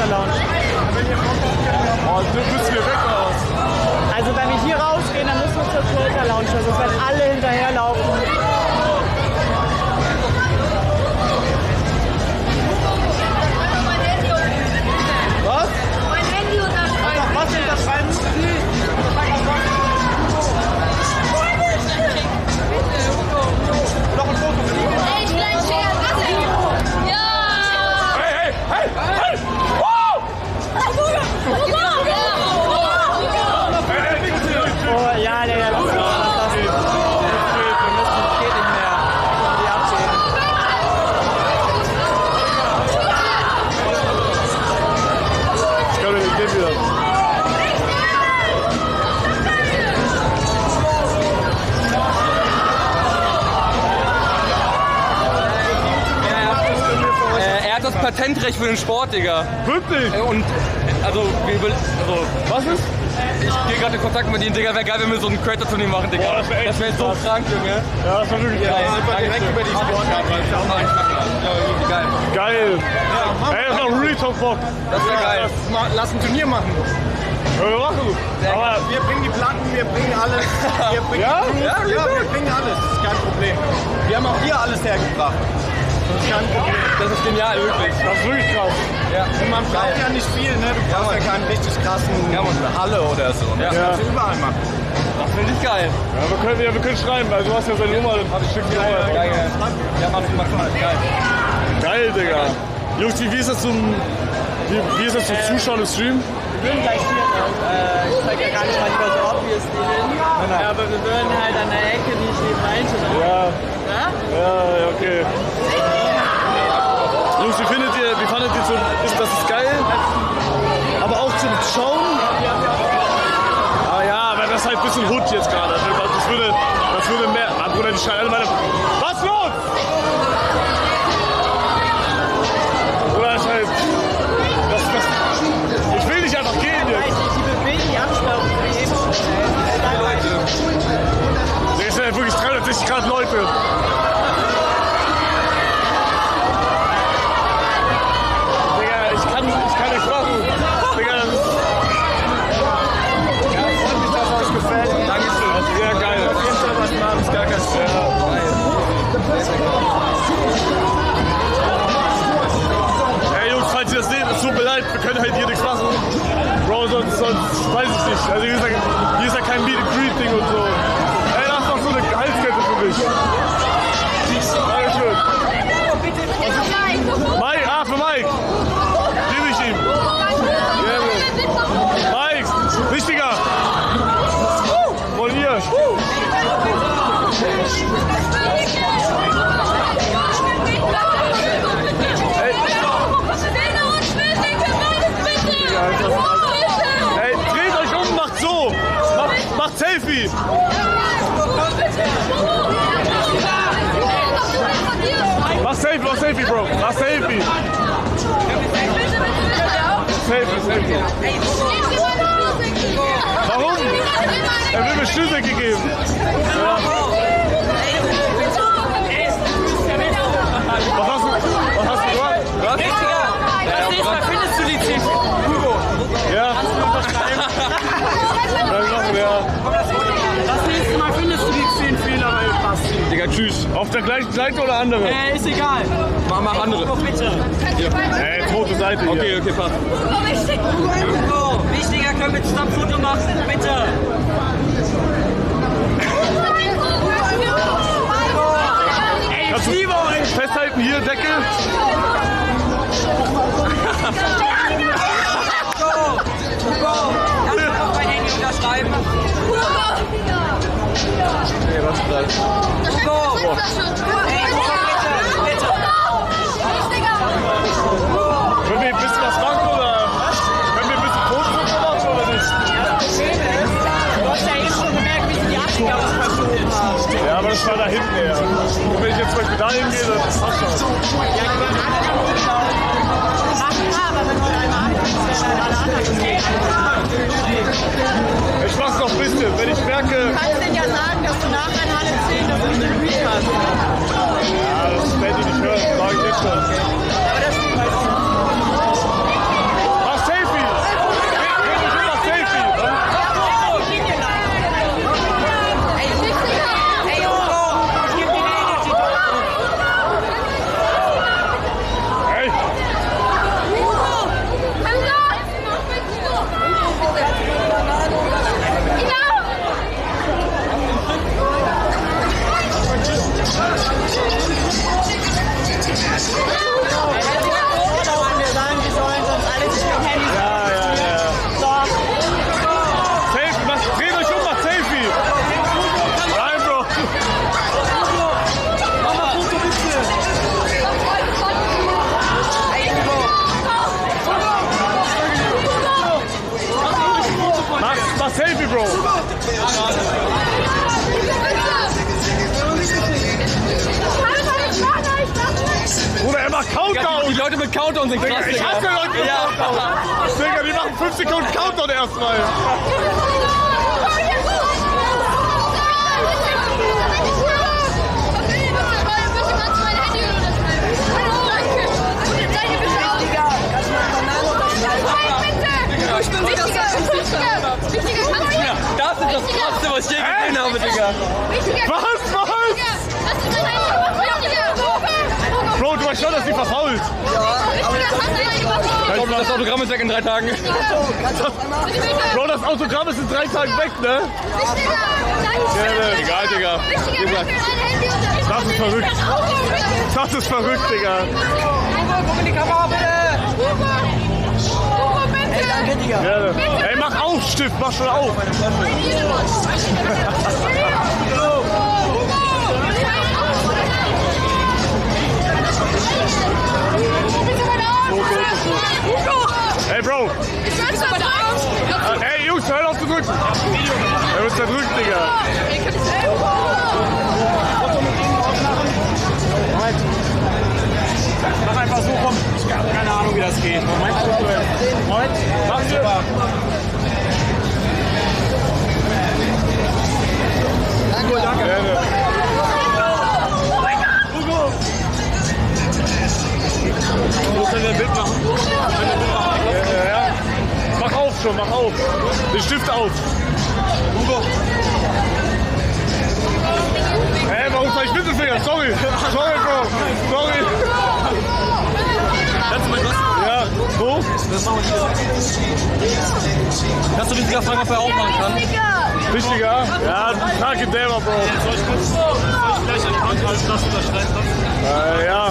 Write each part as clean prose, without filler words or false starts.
Creator Lounge. Oh, du müssen wir weg raus. Also wenn wir hier rausgehen, dann müssen wir zur Creator Lounge. Also es werden alle hinterherlaufen. Was? Mein Handy unterschreiben. Was unterschreiben? Noch ein Foto. Ey, klein Scherz. Ja! Hey! Wow! Oh ja, der lass uns das lassen. Wir müssen, geht nicht mehr. Die abgehen. Ich glaube, ich gehe wieder. Er hat das Patentrecht für den Sport, Digga. Wirklich? Und Was ist? ich gehe gerade in Kontakt mit ihm, Digga. Wäre geil, wenn wir so ein Creator-Turnier machen, Digga. Boah, das wär echt so krass. krank, Junge. Ja, das war wirklich geil. Einfach direkt über die Sportart, weil es ja auch mal richtig geil. Geil. Ey, das ist auch Real Talk Bock. Das wäre geil. Lass ein Turnier machen. Ja, wir machen. Aber Wir bringen die Platten, wir bringen alles. Wir bringen Ja? die Crews, ja, wir bringen alles. Das ist kein Problem. Wir haben auch hier alles hergebracht. Das ist kein Problem. Das ist genial, wirklich. das ist wirklich krass. Ja. Und man braucht ja nicht viel, ne? Du brauchst ja keinen richtig krassen Halle oder so. Ja. Das kannst du überall machen. Das finde ich geil. Ja, wir können schreiben, weil du hast ja seine Nummer, dann schick die Nummer. Geil. Ja, mach mal. Geil. Geil, Digga. Jungs, wie ist das zum Zuschauen im Stream? Wir würden gleich hier, ich zeig ja gar nicht mal lieber so obvious die hin. Ja, aber wir würden halt an der Ecke die stehen rein. Ja, okay. Jungs, wie fandet ihr so, das ist geil, aber auch zum Schauen? Ah ja, aber das ist halt ein bisschen Hut jetzt gerade. Das würde mehr, Bruder, die schreien alle meine, was los? Bruder, das ist halt, ich will nicht einfach gehen jetzt. Die bewegen die Absperrung für die eben. Das sind halt wirklich 360 Grad Leute. Digga, ich kann nichts machen. Digga, das ist... Ja, freut mich, dass euch gefällt. Dankeschön. Das ist sehr geil. Auf jeden Fall was machen, ist gar kein Stress. Hey Jungs, falls ihr das seht, es tut mir leid, wir können halt hier nichts machen. Bro, sonst weiß ich nicht. Also hier ist ja kein Meet and Greet Ding und so. Ey, lass doch so eine Halskette für mich. Dankeschön. Mike, für Mike. Gebe ich ihm. Mike, wichtiger. Von hier. Ey, dreht euch um, macht so. Macht Selfie. Mach Selfie, Bro. Mach Selfie. Selfie. Warum? Er will mir Schlüssel gegeben. Ja. Was hast du gemacht? Was? Das nächste Mal findest du die 10 Hugo. Ja. Kannst du unterschreiben? Ja. Das nächste Mal findest du die 10 Fehler bei Basti. Digga, tschüss. Auf der gleichen Seite oder andere? Ist egal. Mach andere. Hugo, bitte. Ey, tote Seite hier. Okay, passt. Hugo, wichtiger, können wir zusammen ein Foto machen? Bitte. Ey, ich liebe euch. Festhalten hier, Deckel. Hugo, kannst du auf mein Handy unterschreiben? Nee, was ist das? Hugo. Ey, Hugo, bitte. Können wir ein bisschen was machen oder? Können wir ein bisschen Fotos machen oder nicht? Du hast ja eben schon gemerkt, wie sie die Abstiege verschoben haben. Ja, aber das war da hinten eher. Und wenn ich jetzt zum Beispiel da hingehe, dann passt das. Ja, die werden alle anschauen. Aber wenn du einmal anfängst, werden alle anderen sehen. Ich mach's noch ein bisschen. Wenn ich merke. Du kannst denen ja sagen, dass du nach einer Halle 10 das nicht im Read hast. Ja, das werden die nicht hören, sag ich jetzt schon. Aber das stimmt halt auch. Countdown! Die Leute mit Countdown sind krass, Ich hasse Leute mit Ja. Countdown! Digga, die machen 5 Sekunden Countdown erstmal! Das ist das Krasseste, was ich je gesehen habe, Digga. Was? Bro, du weißt schon, dass die verfault! Das Autogramm ist weg in 3 Tagen. Bro, das Autogramm ist in 3 Tagen weg, ne? Egal, Digga. Das ist verrückt. Das ist verrückt, Digga. Guck in die Kamera, bitte! Ey, danke, Digga. Gerne. Ey, mach auf, Stift, mach schon auf. Ey, Bro. Ey, Jungs, hör auf zu drücken. Er wird zerdrückt, Digga. Mach einfach so, komm. Ich habe keine Ahnung, wie das geht. Moment. Mach super. Danke, danke. Gerne. Hugo. Wo kann der Bild machen? Ja. Mach auf schon, mach auf. Den Stift auf. Hugo. Hey, warum zeig ich Mittelfinger? Sorry. Sorry, Bro. Sorry. Kannst du mal was? Ja, wo? Kannst du Wichtiger fragen, ob er auch machen kann? Wichtiger? Ja, frag ihn selber, Bro. Soll ich gleich an die Hand halten, dass du das schneiden kannst? Ja.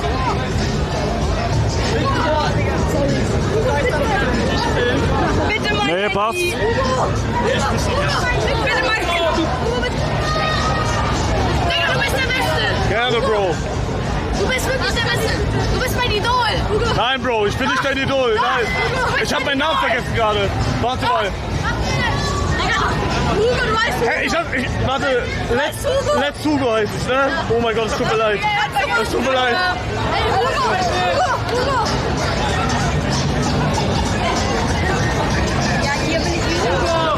Bitte mal. Nee, passt. Bitte mal. Digga, du bist der Beste. Gerne, Bro. Du bist wirklich der Beste. Du bist mein Idol. Nein, Bro, ich bin nicht dein Idol. Nein. Ich hab meinen Namen vergessen gerade. Warte mal. Hugo, du weißt Hey, warte. Let's Hugo heißt es, ne? Oh mein Gott, es tut mir leid. Es tut mir leid. Hey, Hugo. Ja, hier bin ich wieder.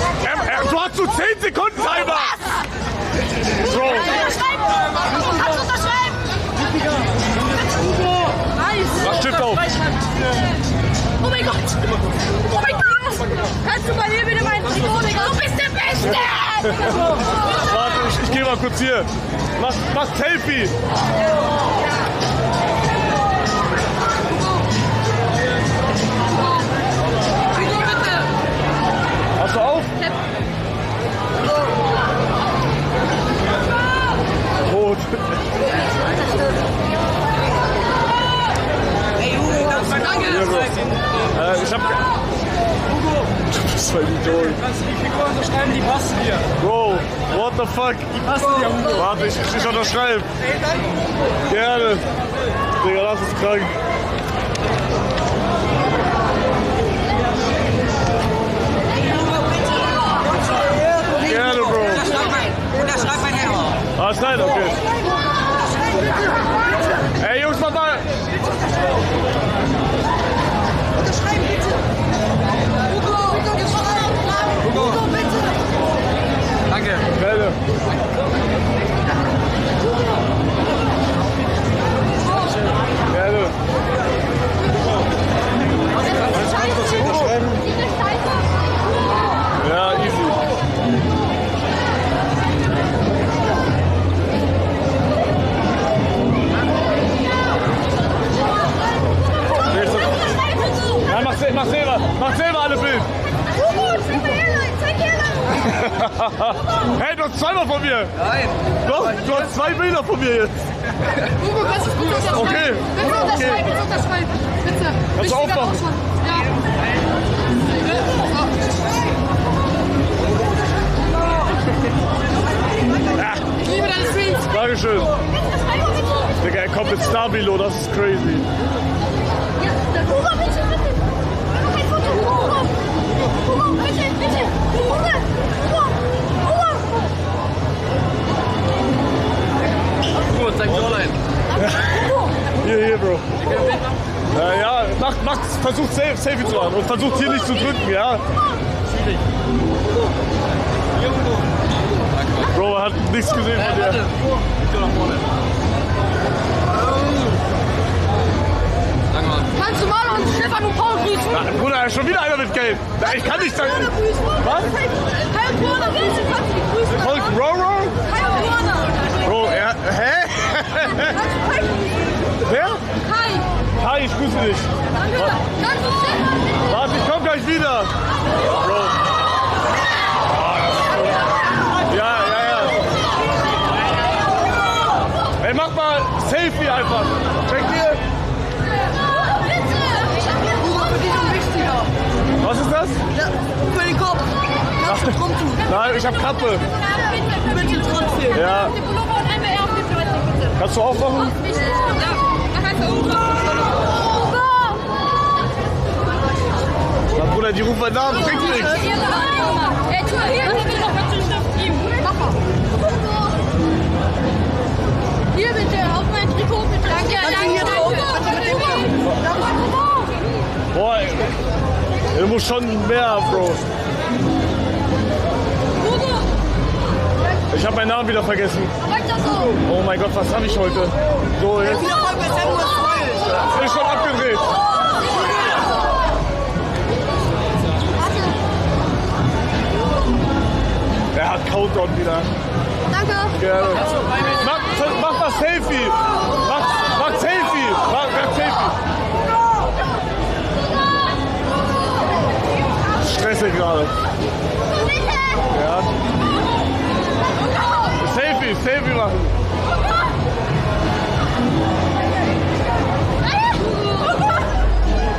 Du hast so 10 Sekunden Timer. Bro. Kannst du unterschreiben? Mach Stift auf. Oh mein Gott! Oh mein Gott! Kannst du bei mir bitte meinen Trikot, Digga? Du bist der Beste! Warte, ich geh mal kurz hier. Mach Selfie. Hast du auf? Rot. Ich hab... Du bist mein Idol. Kannst du die Figur unterschreiben, die passen dir. Bro, what the fuck? Die passen dir, Hugo. Warte, ich unterschreibe. Gerne. Digga, das ist krank. Gerne, Bro. Unterschreib mein Herr. Alles klar, okay. Ey, Jungs, mach mal. Hugo, bitte! Danke. Gerne. Gerne. Ja, easy. Ja, mach selber alle Bild. Hey, du hast zweimal von mir. Nein. Doch, du hast 2 Bilder von mir jetzt. Hugo, kannst du bitte unterschreiben? Okay. Bitte unterschreiben, bitte unterschreiben. Bitte. Kannst du aufmachen? Ja. Ich liebe deine Streams. Dankeschön. Digga, er kommt mit Stabilo, das ist crazy. Hugo, bitte, bitte. Ein Foto, Hugo. Hugo, bitte, bitte. Hugo, Hugo. Hugo, zeig mir online. Hier, Bro. versucht Selfie zu machen und versucht hier nicht zu drücken, ja? Bro, er hat nichts gesehen von dir. Ich geh nach vorne. Kannst du mal und Stefan und Paul grüßen? Na, Bruder, schon wieder einer mit Gelb. Na, ich kann nicht sagen. Was? Kai und Johanna, kannst du grüßen? Volk Roro? Kai und Johanna. Bro, er. Hä? Wer? Kai. Hi, ich grüße dich. Danke. Kannst du Stefan? Warte, ich komm gleich wieder. Bro. Ja. Ey, mach mal Selfie einfach. Check dir. Was ist das? Ja, für den Kopf. Kannst du drum tun. Nein, ich hab Kappe. Bitte trotzdem. Ja. Kannst du aufmachen? Na Bruder, die rufen meinen Namen, bringt nichts. Hier bitte, auf mein Trikot bitte. Danke, Boah, du musst schon mehr, Bro. Ich hab meinen Namen wieder vergessen. Oh mein Gott, was habe ich heute? So, jetzt. Viel Erfolg bei Sam Smile. Ist schon abgedreht. Er hat Countdown wieder. Danke. Gerne. Mach das Selfie. Mach Selfie. Mach Selfie. Stressig gerade. Ja. Selfie machen.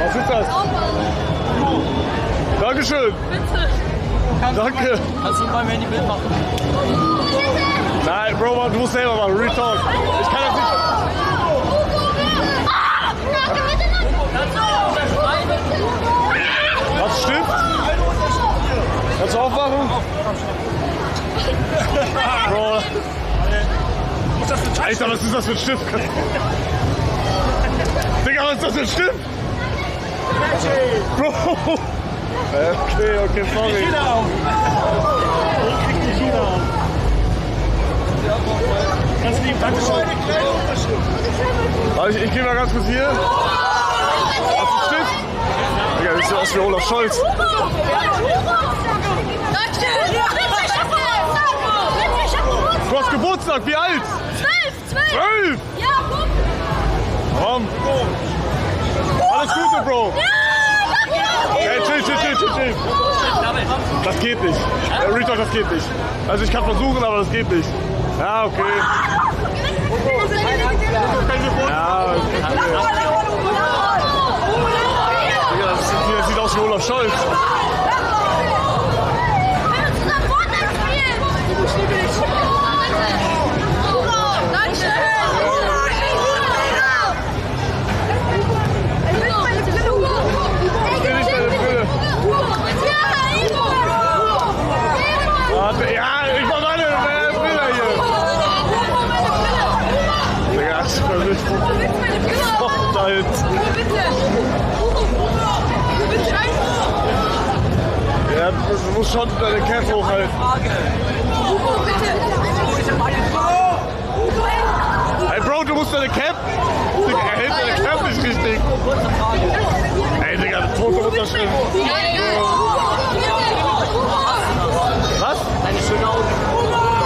Was ist das? Dankeschön. Danke. Kannst du beim Handy Bild machen? Nein, Bro, du musst selber machen. Real Talk. Ich kann das nicht. Was stimmt? Kannst du aufmachen? Bro. Alter, was ist das für ein Stift? Digga, was ist das für ein Stift? Bro. Okay, sorry. Ganz lieb, danke schön. Ich geh mal ganz kurz hier. Hast du einen Stift? Digga, das sieht aus wie Olaf Scholz. Du hast Geburtstag, wie alt? 12! Ja, guck. Komm. Alles Gute, Bro. Hey, chill. Das geht nicht. Retalk, das geht nicht. Also ich kann versuchen, aber das geht nicht. Ja, okay. Ja, das sieht aus wie Olaf Scholz. Ja, ich mach meine Bilder hier. Digga, das ist verrückt. Da jetzt. Ja, du musst schon deine Cap hochhalten. Hey Bro, du musst deine Cap. Digga, er hält deine Cap nicht richtig. Ey Digga, eine tote Unterschrift. Was? Deine schöne Augen.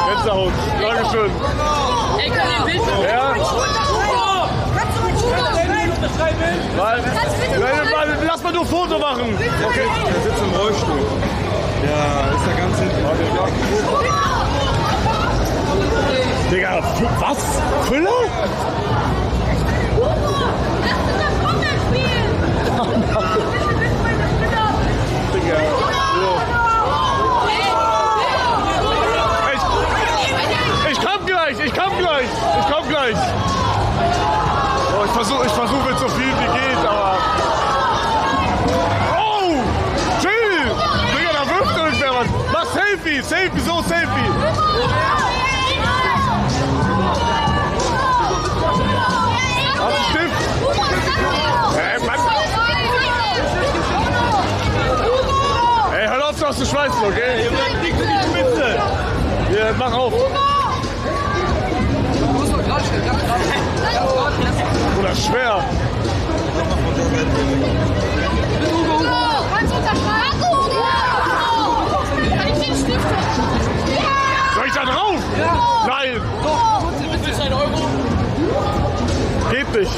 Gänsehaut. Dankeschön. Ey, kann ich ein Bild machen? Ja? Lass mal nur ein Foto machen. Okay. Er sitzt im Rollstuhl. Ja, ist der ganz hinten. Digga, was? Füller? Digga. Ich komm gleich. Oh, ich versuche jetzt so viel wie geht, aber... Oh! Chill! Digga, da wirft irgendwer was. Mach Selfie, so Selfie. was du schweißt, okay? Ihr bleibt nicht für die Spitze. Ja, mach auf. Oder schwer. Kannst du unterschreiben? Kann ich den Stift? Soll ich da drauf? Ja. Nein. Doch, bitte ist ein Euro. Geht nicht.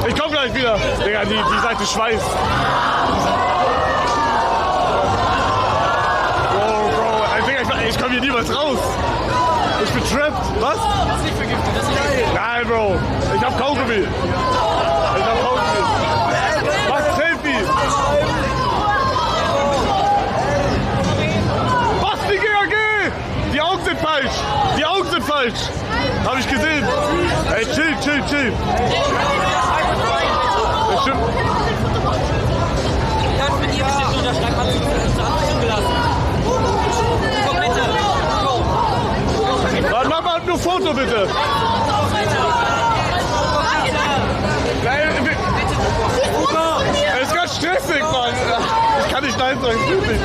Ich komm gleich wieder. Digga, die Seite schweißt. Bro, ich komm hier niemals raus. Ich bin trapped. Was? Das ist nicht vergiftet, das ist nicht vergiftet. Nein, Bro. Ich hab Kaugummi. Mach Selfie. Was, die GAG? Die Augen sind falsch. Die Augen sind falsch. Hab ich gesehen. Ey, chill. Das stimmt. Du kannst mit ihr bestimmt unterschreiben, hast du zugelassen. Komm bitte. Warte, mach mal nur Foto, bitte. Nein, es ist ganz stressig, Mann. Ich kann nicht nein sagen, wirklich.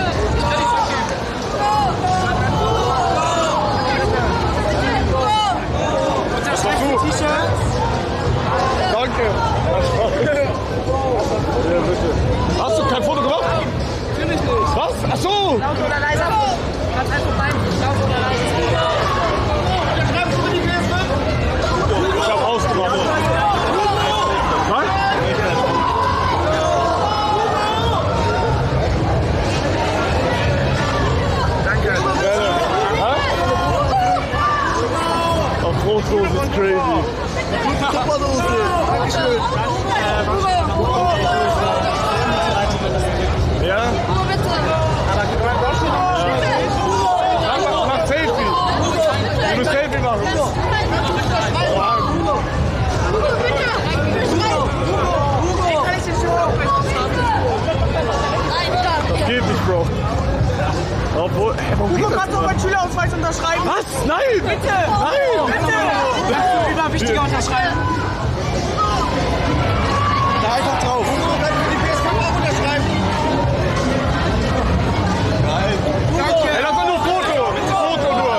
Was machst du? Danke. Ja, bitte. Hast du kein Foto gemacht? Natürlich nicht. Was? Ach so. Laut oder leise? Ganz einfach rein. Laut oder leise? Ich hab ausgemacht. Was? Danke. Auf Fotos ist crazy. Superdose. Dankeschön. Ja? Mach Selfie. Du musst Selfie machen. Das geht nicht, Bro. Obwohl, warum geht Du das kannst doch meinen Schülerausweis unterschreiben. Was? Nein! Bitte! Nein! Bitte! Immer wichtiger unterschreiben. Da einfach drauf. Kann man auch unterschreiben. Nein. Ey, das war nur Foto! Foto nur!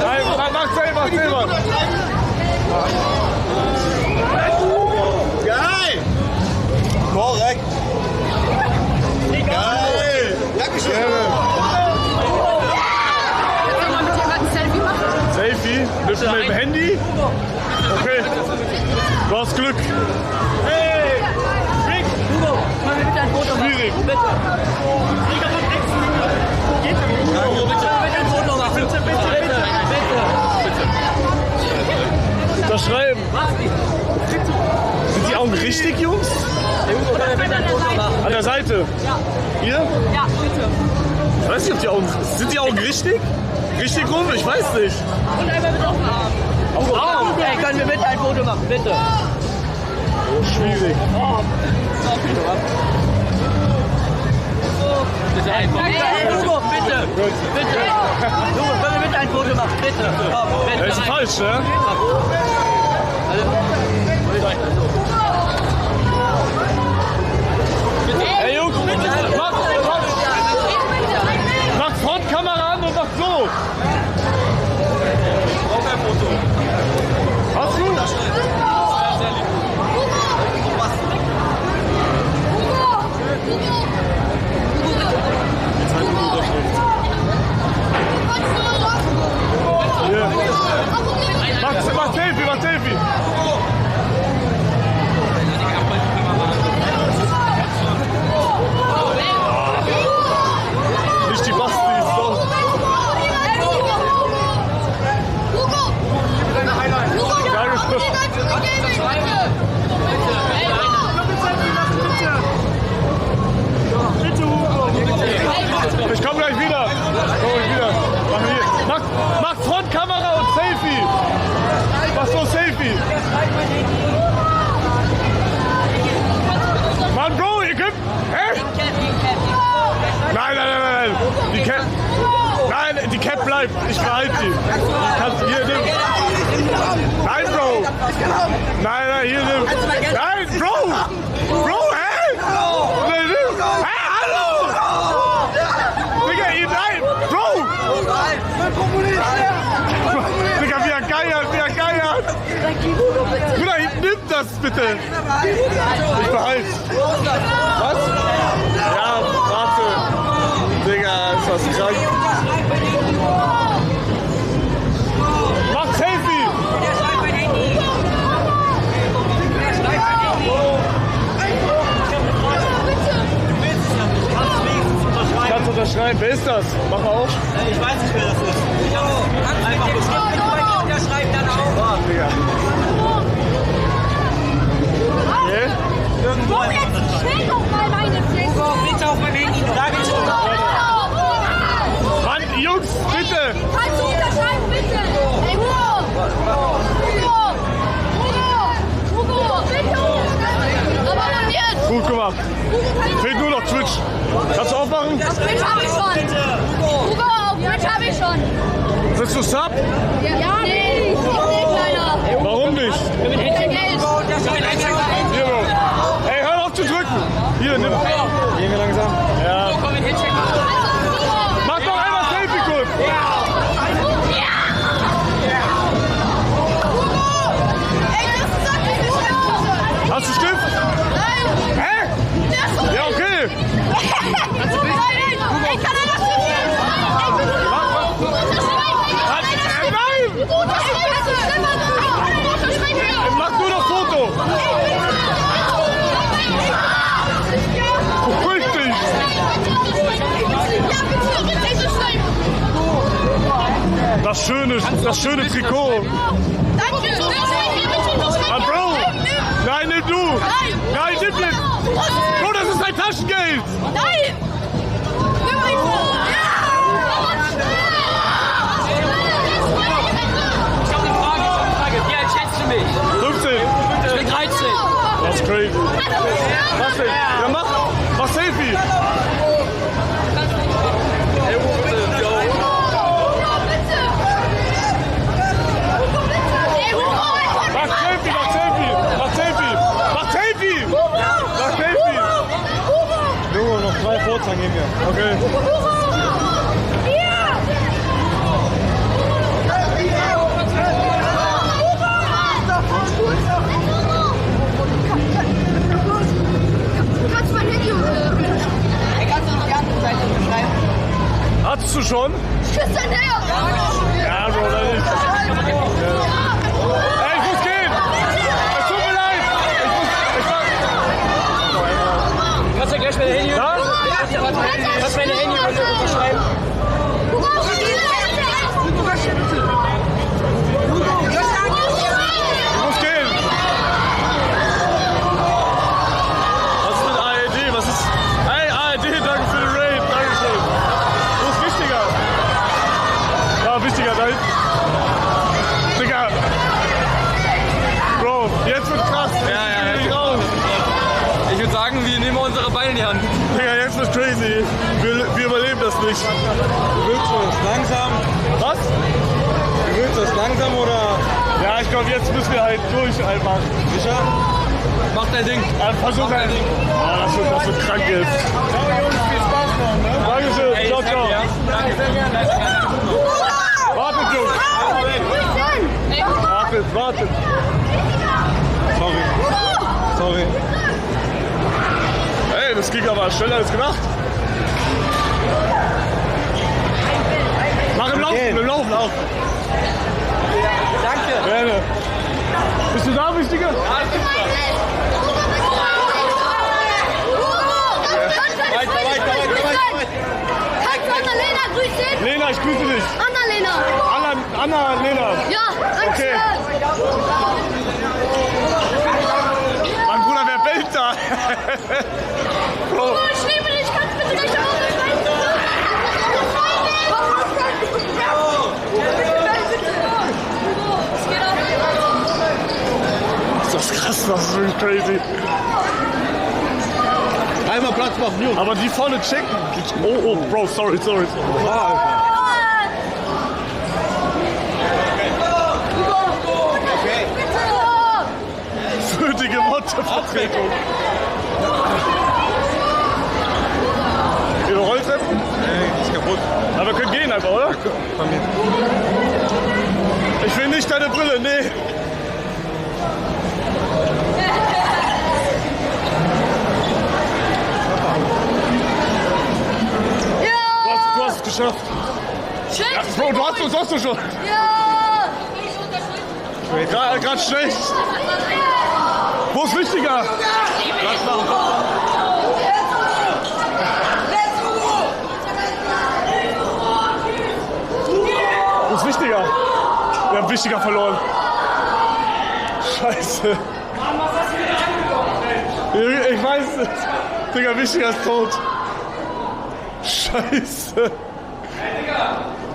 Nein, mach selber! Geil! Korrekt! Geil! Dankeschön! Selfie? Bist du mit dem Handy? Okay. Du hast Glück. Hey! Rick! Hugo, können wir bitte ein Foto machen? Schwierig. Bitte. Hugo, bitte. Ein Foto machen. Bitte. Unterschreiben. Sind die Augen richtig, Jungs? Hugo, können wir bitte ein Foto machen? An der Seite? Ja. Hier? Ja, bitte. Ich weiß nicht, ob die Augen. Sind die Augen richtig? Richtig rum? Ich weiß nicht. Und einmal mit offenen Armen. Auf Arm! Hey, können wir bitte ein Foto machen? Bitte. Oh, schwierig. Bitte ein Foto. Hey, Hugo, bitte. Bitte. Hugo, können wir bitte ein Foto machen? Bitte. Komm, Das ist falsch, ne? Ey, Jungs, mach Frontkamera an und mach so. Brauch ein Foto. Hast du? Hier. Mach Selfie. Nicht die Bastis, doch. Ich komm gleich wieder. Mach Frontkamera und Selfie. Mach so Selfie. Mann, Bro, ihr könnt... Hä? Nein. Die Cap bleibt. Ich behalte die. Kannst hier nehmen. Nein, Bro. Nein, hier nimm. Nein, Bro. Bruder, nimm das bitte. Ich behalte. Was? Ja, warte. Digga, ist das krank. Mach Selfie. Kannst du unterschreiben? Wer ist das? Mach mal auf. Ich weiß nicht, wer das ist. Ich hab's einfach bestimmt. Der schreibt dann auch. Ah, Digga. Okay. Irgendwo Wo jetzt? Stell doch mal meine Fläche. Hugo, bitte auf mein Handy. Da geht's schon. Mann, Jungs, bitte. Kannst du unterschreiben, bitte? Ey, Hugo! Hugo, bitte unterschreiben. Aber man wird. Gut gemacht. Hugo, Fehlt nur noch Twitch. Kannst du aufmachen? auf Twitch habe ich schon. Hugo, auf Twitch habe ich schon. Willst du Sub? Ja, nee, ich nicht, leider. Warum nicht? Kein Geld. Hier, Bro. Ey, hör auf zu drücken. Hier, nimm. Gehen wir langsam? Ja. Mach doch einmal Selfie kurz. Hast du Stift? Nein. Hä? Ja, okay. Ich kann das nicht. Nein! Mach nur noch Foto. Beruhig dich. Das schöne Trikot. Ah, Bro. Nein, nimm du. Nein, nimm den. Bro, das ist dein Taschengeld. Nein! Nimm ein Foto! Ich hab eine Frage. Wie alt schätzt du mich? 15. Ich bin 13. Das ist crazy. Was denn? Ja, mach Selfie. Mach Selfie. Junge, noch 3 Fotos, dann gehen wir. Okay. Du kannst mein Handy Kannst du noch die andere Seite beschreiben? Hattest du schon? Küss dein Herz! Ja, Bro, dann nicht. Ey, ich muss gehen. Es tut mir leid. Kannst du gleich meine Handy Was? meine Handy unterschreiben? Ich muss gehen. Was ist mit ARD? Was ist... Hey, ARD, danke für den Raid. Dankeschön. Wo ist wichtiger? Ja, wichtiger, da hinten. Digga. Bro, jetzt wird krass. Ja. Ich raus. Ich würde sagen, wir nehmen unsere Beine in die Hand. Digga, jetzt wird crazy. Wir überleben das nicht. Du willst das langsam? Was? Du willst das langsam oder? Ja, ich glaube, jetzt müssen wir halt durch einfach. Sicher? Mach dein Ding. Versuch halt. Oh, das wird krank jetzt. Ciao Jungs, viel Spaß noch, ne? Dankeschön. Ciao, ciao. Danke, sehr gerne. Wartet, Jungs. Wartet. Sorry. Hey, das ging aber schneller als gedacht. Mach im Laufen auch. Danke. Gerne. Bist du da, Wichtiger? Weiter. Kannst du Annalena grüßen? Lena, ich grüße dich. Anna-Lena. Ja, danke. Okay. Mein Bruder, wer bellt da? Bro. Oh, ich liebe dich. Kannst du bitte gleich Ist das krass, das ist wirklich crazy. Einmal Platz machen, Jungs. Aber die vorne checken. Oh, Bro, sorry. Würdige Motto-Vertretung. Ihre Rolltreppen? Nee, ist kaputt. Aber wir können gehen einfach, oder? Komm hier. Ich will nicht deine Brille, nee. geschafft. Schön. Ja, Bro, du hast doch schon. Ja. Gerade schlecht. Wo ist wichtiger? Wo ist wichtiger? Wir haben wichtiger verloren. Scheiße. Ich weiß es. Digga, wichtiger ist tot. Scheiße. Digga,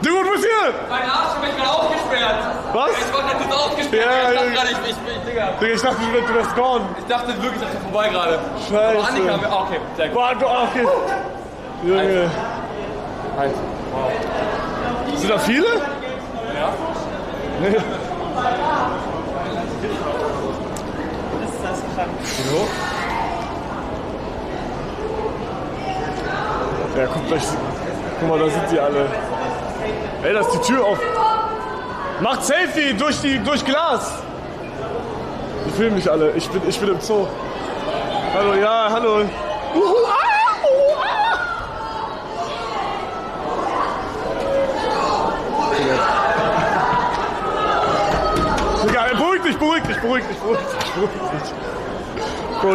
du bist hier! Mein Arsch hat mich gerade aufgesperrt. Was? Ich wollte das aufgesperrt. Ja, ich dachte ja. gerade, Digga. Digga, ich dachte, du wärst gone. Ich dachte wirklich, das ist vorbei gerade. Scheiße. Aber Annika, okay, sehr gut. Boah, okay. Junge. Halt. Sind da viele? Ja. Nee. Ja, guck mal, da sind die alle. Ey, da ist die Tür auf. Macht Selfie durch Glas. Die filmen mich alle. Ich bin im Zoo. Hallo, ja, hallo. Digga, beruhig dich. Bro,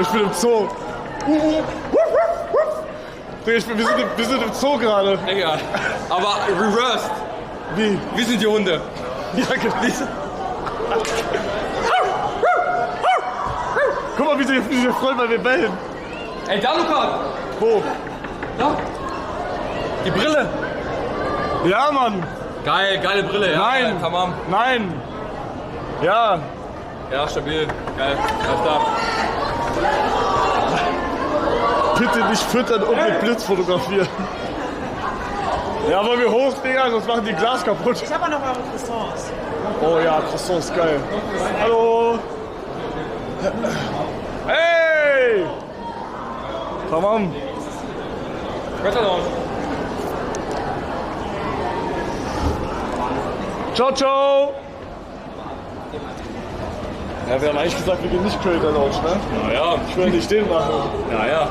ich bin im Zoo. Digga, wir sind im Zoo gerade. Digga. Aber reversed. Wie? Wir sind die Hunde. Ja, genau. Guck mal, wie sie sich freuen, weil wir bellen. Ey, da, Luca. Wo? Da. Die Brille. Ja, Mann. Geil, geile Brille. Ja, Nein. Geil, tamam. Nein. Ja. Ja, stabil. Geil. Alles da. Bitte nicht füttern und mit Blitz fotografieren. Ja, wollen wir hoch, Digga, sonst machen die Glas kaputt. Ich habe auch noch eure Croissants. Oh ja, Croissants, geil. Hallo. Hey. Tamam. Weiter noch. Ciao, ciao. Ja, wir haben eigentlich gesagt, wir gehen nicht Creator Lounge, ne? Ja, ja. Ich will nicht den machen. Ja, ja.